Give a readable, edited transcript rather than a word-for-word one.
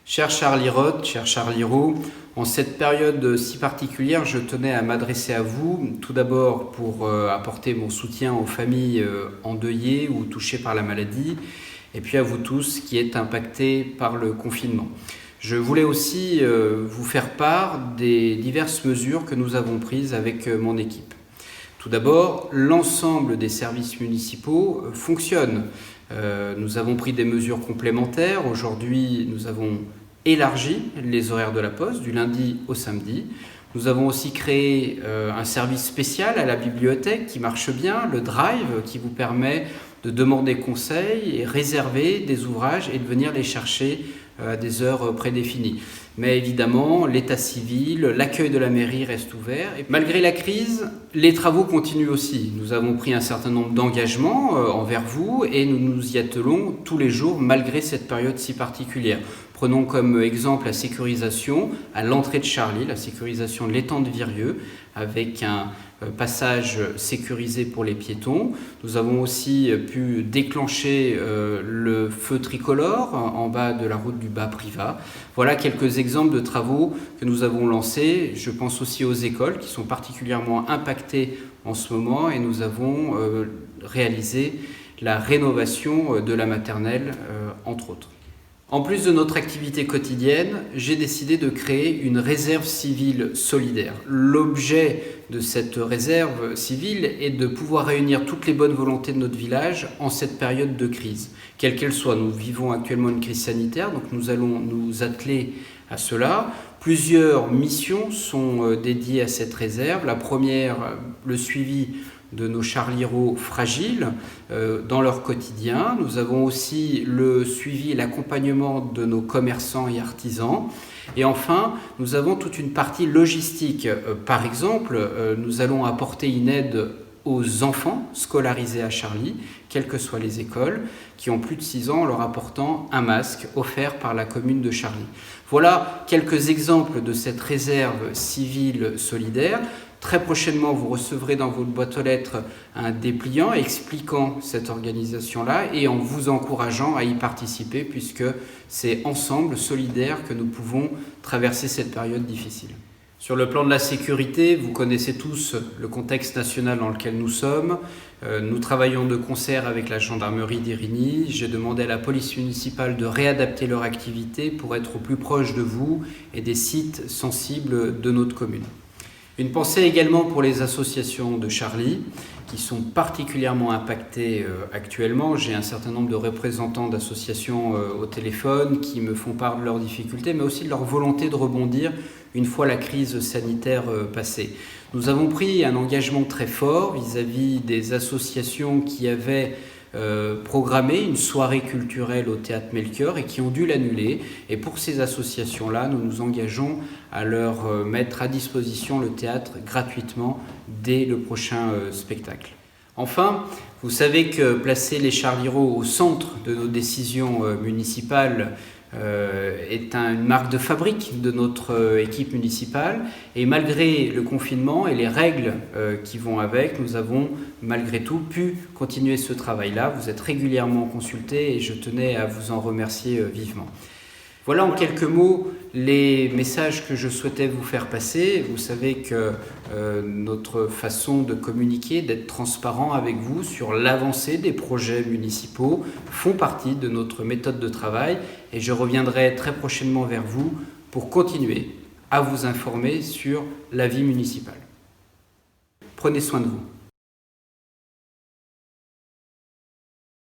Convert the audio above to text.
Cher Charlie Roth, cher Charlie Rowe, en cette période si particulière, je tenais à m'adresser à vous, tout d'abord pour apporter mon soutien aux familles endeuillées ou touchées par la maladie, et puis à vous tous qui êtes impactés par le confinement. Je voulais aussi vous faire part des diverses mesures que nous avons prises avec mon équipe. Tout d'abord, l'ensemble des services municipaux fonctionnent. Nous avons pris des mesures complémentaires. Aujourd'hui, nous avons élargi les horaires de la poste du lundi au samedi. Nous avons aussi créé un service spécial à la bibliothèque qui marche bien, le Drive, qui vous permet de demander conseil et réserver des ouvrages et de venir les chercher à des heures prédéfinies. Mais évidemment, l'état civil, l'accueil de la mairie reste ouvert. Et malgré la crise, les travaux continuent aussi. Nous avons pris un certain nombre d'engagements envers vous et nous nous y attelons tous les jours malgré cette période si particulière. Prenons comme exemple la sécurisation à l'entrée de Charlie, la sécurisation de l'étang de Virieu avec un passage sécurisé pour les piétons. Nous avons aussi pu déclencher le feu tricolore en bas de la route du Bas-Privas. Voilà quelques exemples de travaux que nous avons lancés. Je pense aussi aux écoles qui sont particulièrement impactées en ce moment et nous avons réalisé la rénovation de la maternelle, entre autres. En plus de notre activité quotidienne, j'ai décidé de créer une réserve civile solidaire. L'objet de cette réserve civile est de pouvoir réunir toutes les bonnes volontés de notre village en cette période de crise. Quelle qu'elle soit, nous vivons actuellement une crise sanitaire, donc nous allons nous atteler à cela. Plusieurs missions sont dédiées à cette réserve. La première, le suivi de nos charlieros fragiles dans leur quotidien. Nous avons aussi le suivi et l'accompagnement de nos commerçants et artisans. Et enfin, nous avons toute une partie logistique. Par exemple, nous allons apporter une aide aux enfants scolarisés à Charlie, quelles que soient les écoles, qui ont plus de 6 ans, en leur apportant un masque offert par la commune de Charlie. Voilà quelques exemples de cette réserve civile solidaire. Très prochainement, vous recevrez dans votre boîte aux lettres un dépliant expliquant cette organisation-là et en vous encourageant à y participer puisque c'est ensemble, solidaires, que nous pouvons traverser cette période difficile. Sur le plan de la sécurité, vous connaissez tous le contexte national dans lequel nous sommes. Nous travaillons de concert avec la gendarmerie d'Irigny. J'ai demandé à la police municipale de réadapter leur activité pour être au plus proche de vous et des sites sensibles de notre commune. Une pensée également pour les associations de Charlie qui sont particulièrement impactées actuellement. J'ai un certain nombre de représentants d'associations au téléphone qui me font part de leurs difficultés, mais aussi de leur volonté de rebondir une fois la crise sanitaire passée. Nous avons pris un engagement très fort vis-à-vis des associations qui avaient programmé une soirée culturelle au Théâtre Melchior et qui ont dû l'annuler. Et pour ces associations-là, nous nous engageons à leur mettre à disposition le théâtre gratuitement dès le prochain spectacle. Enfin, vous savez que placer les charlieros au centre de nos décisions municipales est une marque de fabrique de notre équipe municipale et malgré le confinement et les règles qui vont avec, nous avons malgré tout pu continuer ce travail-là. Vous êtes régulièrement consultés et je tenais à vous en remercier vivement. Voilà en quelques mots les messages que je souhaitais vous faire passer. Vous savez que notre façon de communiquer, d'être transparent avec vous sur l'avancée des projets municipaux font partie de notre méthode de travail et je reviendrai très prochainement vers vous pour continuer à vous informer sur la vie municipale. Prenez soin de vous.